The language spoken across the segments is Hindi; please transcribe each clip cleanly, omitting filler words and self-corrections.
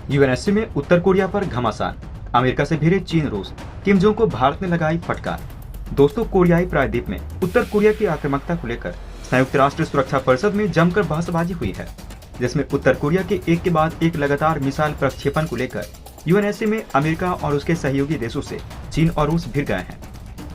यूएनएससी में उत्तर कोरिया पर घमासान, अमेरिका से भिड़े चीन रूस, किम जोंग को भारत ने लगाई फटकार। दोस्तों, कोरियाई प्रायद्वीप में उत्तर कोरिया की आक्रामकता को लेकर संयुक्त राष्ट्र सुरक्षा परिषद में जमकर बहसबाजी हुई है, जिसमें उत्तर कोरिया के एक के बाद एक लगातार मिसाइल प्रक्षेपण को लेकर यूएनएससी में अमेरिका और उसके सहयोगी देशों से चीन और रूस भिड़ गए हैं,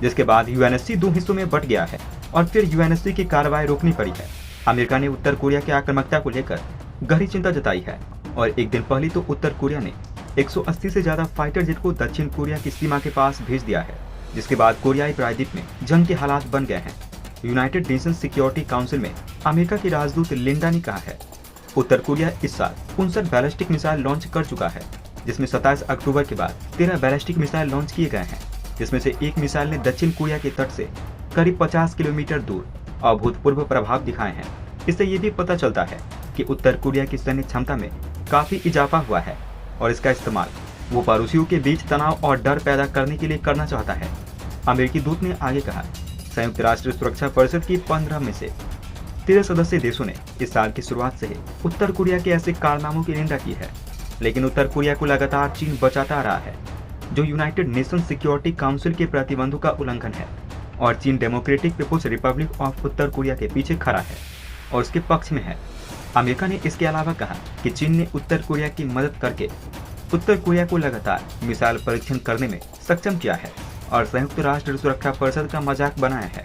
जिसके बाद यूएनएससी दो हिस्सों में बंट गया है और फिर यूएनएससी की कार्रवाई रोकनी पड़ी है। अमेरिका ने उत्तर कोरिया की आक्रामकता को लेकर गहरी चिंता जताई है और एक दिन पहले तो उत्तर कोरिया ने 180 से ज्यादा फाइटर जेट को दक्षिण कोरिया की सीमा के पास भेज दिया है, जिसके बाद कोरियाई प्रायद्वीप में जंग के हालात बन गए हैं। यूनाइटेड नेशंस सिक्योरिटी काउंसिल में अमेरिका की राजदूत लिंडा ने कहा है, उत्तर कोरिया इस साल 59 बैलिस्टिक मिसाइल लॉन्च कर चुका है, जिसमें 27 अक्टूबर के बाद 13 बैलिस्टिक मिसाइल लॉन्च किए गए हैं, जिसमें से एक मिसाइल ने दक्षिण कोरिया के तट से करीब 50 किलोमीटर दूर अभूतपूर्व प्रभाव दिखाए हैं। इससे ये भी पता चलता है कि उत्तर कोरिया की सैन्य क्षमता में काफी इजाफा हुआ है और इसका इस्तेमाल वो पड़ोसियों के बीच तनाव और डर पैदा करने के लिए करना चाहता है। अमेरिकी दूत ने आगे कहा, संयुक्त राष्ट्र सुरक्षा परिषद की 15 में से 13 सदस्य देशों ने इस साल की शुरुआत से ही उत्तर कोरिया के ऐसे कारनामों की निंदा की है, लेकिन उत्तर कोरिया को लगातार चीन बचाता रहा है, जो यूनाइटेड नेशन सिक्योरिटी काउंसिल के प्रतिबंधों का उल्लंघन है। और चीन डेमोक्रेटिक पीपुल्स रिपब्लिक ऑफ उत्तर कोरिया के पीछे खड़ा है और उसके पक्ष में है। अमेरिका ने इसके अलावा कहा कि चीन ने उत्तर कोरिया की मदद करके उत्तर कोरिया को लगातार मिसाइल परीक्षण करने में सक्षम किया है और संयुक्त राष्ट्र सुरक्षा परिषद का मजाक बनाया है।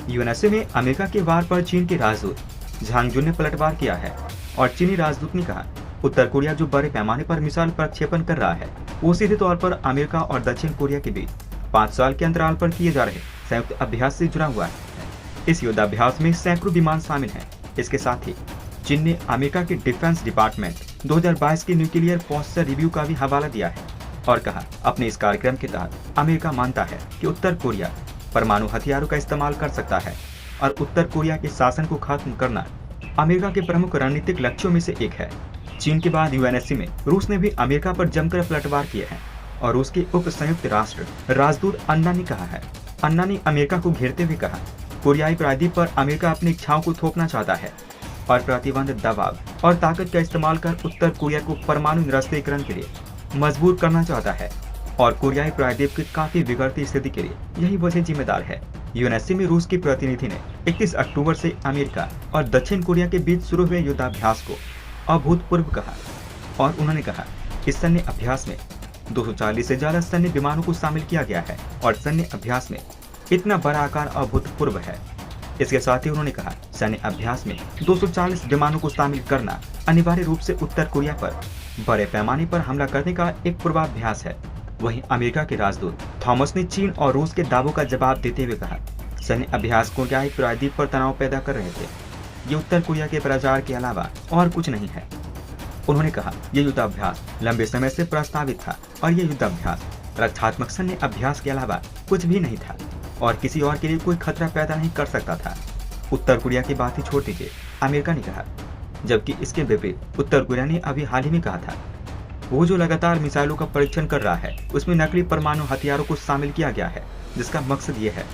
यूएनएससी में अमेरिका के वार पर चीन के राजदूत झांग जुन ने पलटवार किया है और चीनी राजदूत ने कहा, उत्तर कोरिया जो बड़े पैमाने पर मिसाइल प्रक्षेपण कर रहा है, वो सीधे तौर पर अमेरिका और दक्षिण कोरिया के बीच 5 साल के अंतराल पर किए जा रहे संयुक्त अभ्यास से जुड़ा हुआ है। इस युद्धाभ्यास में सैकड़ों विमान शामिल हैं। इसके साथ ही चीन ने अमेरिका के डिफेंस डिपार्टमेंट 2022 की न्यूक्लियर पॉस्चर रिव्यू का भी हवाला दिया है और कहा, अपने इस कार्यक्रम के तहत अमेरिका मानता है कि उत्तर कोरिया परमाणु हथियारों का इस्तेमाल कर सकता है और उत्तर कोरिया के शासन को खत्म करना अमेरिका के प्रमुख रणनीतिक लक्ष्यों में से एक है। चीन के बाद यूएनएससी में रूस ने भी अमेरिका पर जमकर पलटवार किए हैं और रूस के उप संयुक्त राष्ट्र राजदूत अन्ना ने कहा है, अन्ना ने अमेरिका को घेरते हुए कहा, कोरियाई प्रायद्वीप पर अमेरिका अपनी इच्छाओं को थोपना चाहता है और प्रतिबंध, दबाव और ताकत का इस्तेमाल कर उत्तर कोरिया को परमाणु निरस्त्रीकरण के लिए मजबूर करना चाहता है और कोरियाई प्रायद्वीप की काफी बिगड़ती स्थिति के लिए यही वजह जिम्मेदार है। यूएनएससी में रूस की प्रतिनिधि ने 31 अक्टूबर से अमेरिका और दक्षिण कोरिया के बीच शुरू हुए युद्धाभ्यास को अभूतपूर्व कहा और उन्होंने कहा, इस सैन्य अभ्यास में 240 से ज्यादा सैन्य विमानों को शामिल किया गया है और सैन्य अभ्यास में इतना बड़ा आकार अभूतपूर्व है। इसके साथ ही उन्होंने कहा, सैन्य अभ्यास में 240 विमानों को शामिल करना अनिवार्य रूप से उत्तर कोरिया पर बड़े पैमाने पर हमला करने का एक पूर्वाभ्यास है। वहीं अमेरिका के राजदूत थॉमस ने चीन और रूस के दावों का जवाब देते हुए कहा, सैन्य अभ्यास कोरियाई प्रायद्वीप पर तनाव पैदा कर रहे थे। ये उत्तर कोरिया के प्रचार के अलावा और कुछ नहीं है। उन्होंने कहा, ये युद्धाभ्यास लंबे समय से प्रस्तावित था और ये युद्धाभ्यास रक्षात्मक सैन्य अभ्यास के अलावा कुछ भी नहीं था और किसी और के लिए कोई खतरा पैदा नहीं कर सकता था। उत्तर कोरिया की बात ही छोड़ दीजिए, अमेरिका ने कहा, जबकि इसके विपरीत उत्तर कोरिया ने अभी हाल ही में कहा था, वो जो लगातार मिसाइलों का परीक्षण कर रहा है उसमें नकली परमाणु हथियारों को शामिल किया गया है, जिसका मकसद ये है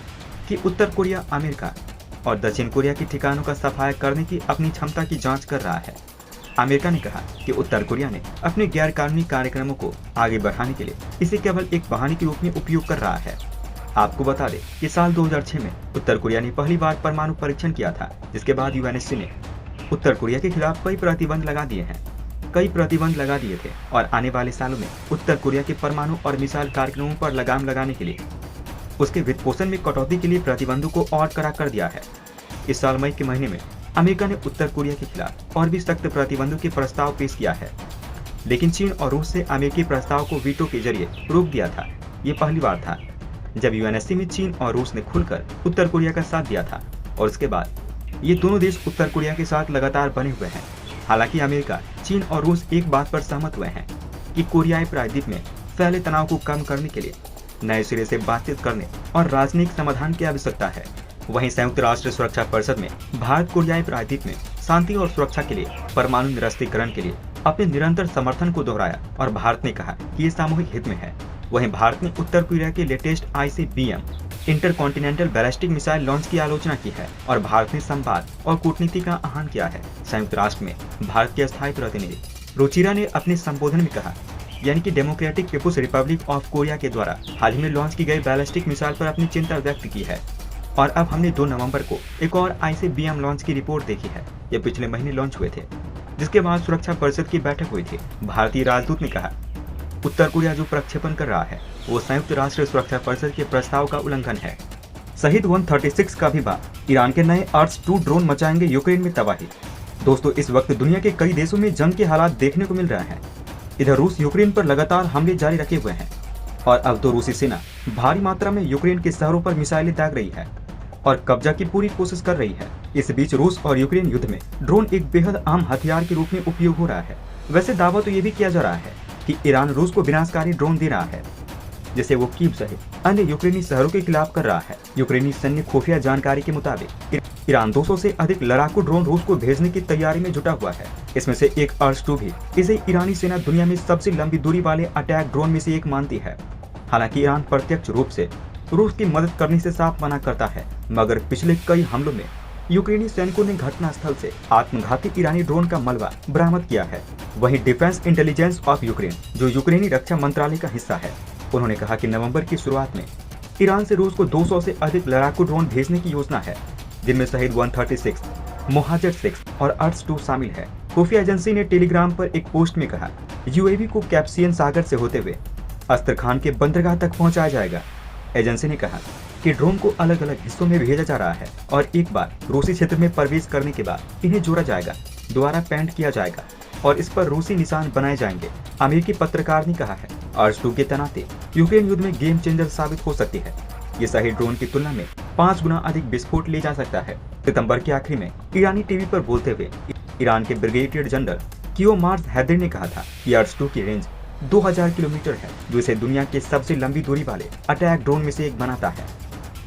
कि उत्तर कोरिया अमेरिका और दक्षिण कोरिया के ठिकानों का सफाया करने की अपनी क्षमता की जांच कर रहा है। अमेरिका ने कहा कि उत्तर कोरिया ने अपने गैर कानूनी कार्यक्रमों को आगे बढ़ाने के लिए इसे केवल एक बहाने के रूप में उपयोग कर रहा है। आपको बता दें कि साल 2006 में उत्तर कोरिया ने पहली बार परमाणु परीक्षण किया था, जिसके बाद यूएनएससी ने उत्तर कोरिया के खिलाफ कई प्रतिबंध लगा दिए थे और आने वाले सालों में उत्तर कोरिया के परमाणु और मिसाइल कार्यक्रमों पर लगाम लगाने के लिए उसके वित्तपोषण में कटौती के लिए प्रतिबंधों को और कड़ा कर दिया है। इस साल मई के महीने में अमेरिका ने उत्तर कोरिया के खिलाफ और भी सख्त प्रतिबंधों के प्रस्ताव पेश किया है, लेकिन चीन और रूस से अमेरिकी प्रस्ताव को वीटो के जरिए रोक दिया था। ये पहली बार था जब यूएनएससी में चीन और रूस ने खुलकर उत्तर कोरिया का साथ दिया था और उसके बाद ये दोनों देश उत्तर कोरिया के साथ लगातार बने हुए हैं। हालांकि अमेरिका, चीन और रूस एक बात पर सहमत हुए हैं कि कोरियाई प्रायद्वीप में फैले तनाव को कम करने के लिए नए सिरे से बातचीत करने और राजनयिक समाधान की आवश्यकता है। वहीं संयुक्त राष्ट्र सुरक्षा परिषद में भारत कोरियाई प्रायद्वीप में शांति और सुरक्षा के लिए परमाणु निरस्त्रीकरण के लिए अपने निरंतर समर्थन को दोहराया और भारत ने कहा कि ये सामूहिक हित में है। वहीं भारत ने उत्तर कोरिया के latest ICBM intercontinental ballistic missile launch की आलोचना की है और भारत ने संवाद और कूटनीति का आह्वान किया है। संयुक्त राष्ट्र में भारत के स्थायी प्रतिनिधि रुचिरा ने अपने संबोधन में कहा, यानी कि Democratic People's Republic of Korea के द्वारा हाल ही में लॉन्च की गई बैलिस्टिक मिसाइल पर अपनी चिंता व्यक्त की है। और अब हमने 2 नवंबर को एक और ICBM लॉन्च की रिपोर्ट देखी है। ये पिछले महीने लॉन्च हुए थे, जिसके बाद सुरक्षा परिषद की बैठक हुई थी। भारतीय राजदूत ने कहा, उत्तर कोरिया जो प्रक्षेपण कर रहा है वो संयुक्त राष्ट्र सुरक्षा परिषद के प्रस्ताव का उल्लंघन है। शहीद 136 का भी बात, ईरान के नए अर्थ 2 ड्रोन मचाएंगे यूक्रेन में तबाही। दोस्तों, इस वक्त दुनिया के कई देशों में जंग के हालात देखने को मिल रहे हैं। इधर रूस यूक्रेन पर लगातार हमले जारी रखे हुए हैं और अब तो रूसी सेना भारी मात्रा में यूक्रेन के शहरों पर मिसाइलें दाग रही है और कब्जा की पूरी कोशिश कर रही है। इस बीच रूस और यूक्रेन युद्ध में ड्रोन एक बेहद आम हथियार के रूप में उपयोग हो रहा है। वैसे दावा तो ये भी किया जा रहा है कि ईरान रूस को विनाशकारी ड्रोन दे रहा है, जिसे वो कीव सहित अन्य यूक्रेनी शहरों के खिलाफ कर रहा है। यूक्रेनी सैन्य खुफिया जानकारी के मुताबिक ईरान 200 से अधिक लड़ाकू ड्रोन रूस को भेजने की तैयारी में जुटा हुआ है। इसमें से एक अर्श 2 भी। इसे ईरानी सेना दुनिया में सबसे लंबी दूरी वाले अटैक ड्रोन में से एक मानती है। हालांकि ईरान प्रत्यक्ष रूप से रूस की मदद करने से साफ मना करता है, मगर पिछले कई हमलों में यूक्रेनी सैनिकों ने घटनास्थल से आत्मघाती ईरानी ड्रोन का मलबा बरामद किया है। वहीं डिफेंस इंटेलिजेंस ऑफ यूक्रेन, जो यूक्रेनी रक्षा मंत्रालय का हिस्सा है, उन्होंने कहा कि नवंबर की शुरुआत में ईरान से रूस को 200 से अधिक लड़ाकू ड्रोन भेजने की योजना है, जिनमें शहीद 136, मोहाजिर 6 और अर्श 2 शामिल है। खुफिया एजेंसी ने टेलीग्राम पर एक पोस्ट में कहा, UAV को कैस्पियन सागर से होते हुए अस्त्रखान के बंदरगाह तक पहुंचाया जाएगा। एजेंसी ने कहा कि ड्रोन को अलग अलग हिस्सों में भेजा जा रहा है और एक बार रूसी क्षेत्र में प्रवेश करने के बाद इन्हें जोड़ा जाएगा, दोबारा पेंट किया जाएगा और इस पर रूसी निशान बनाए जाएंगे। अमेरिकी पत्रकार ने कहा है, अर्श 2 के तैनाती यूक्रेन युद्ध में गेम चेंजर साबित हो सकती है। ये सही ड्रोन की तुलना में 5 गुना अधिक विस्फोट ले जा सकता है। सितंबर के आखिरी में ईरानी टीवी पर बोलते हुए ईरान के ब्रिगेडियर जनरल कियोमार्ज हैदरी ने कहा था कि अर्श 2 की रेंज 2000 किलोमीटर है, जो इसे दुनिया के सबसे लंबी दूरी वाले अटैक ड्रोन में से एक बनाता है।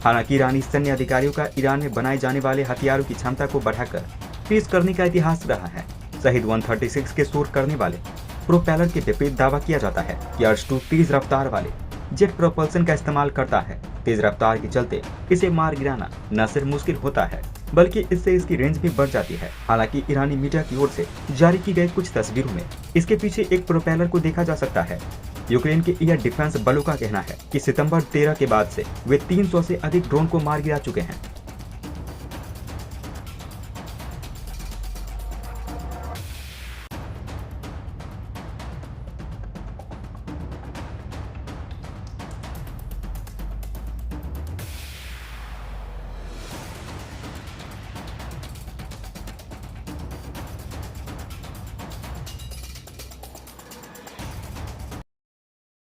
हालांकि ईरानी सैन्य अधिकारियों का ईरान में बनाए जाने वाले हथियारों की क्षमता को बढ़ाकर पेश करने का इतिहास रहा है। शहीद 136 के शोर करने वाले प्रोपेलर के विपरीत दावा किया जाता है कि अर्श 2 तेज रफ्तार वाले जेट प्रोपल्सन का इस्तेमाल करता है। तेज रफ्तार के चलते इसे मार गिराना न सिर्फ मुश्किल होता है, बल्कि इससे इसकी रेंज भी बढ़ जाती है। हालांकि ईरानी मीडिया की ओर से जारी की गई कुछ तस्वीरों में इसके पीछे एक प्रोपेलर को देखा जा सकता है। यूक्रेन के एयर डिफेंस बलों का कहना है कि सितंबर 13 के बाद से वे 300 से अधिक ड्रोन को मार गिरा चुके हैं।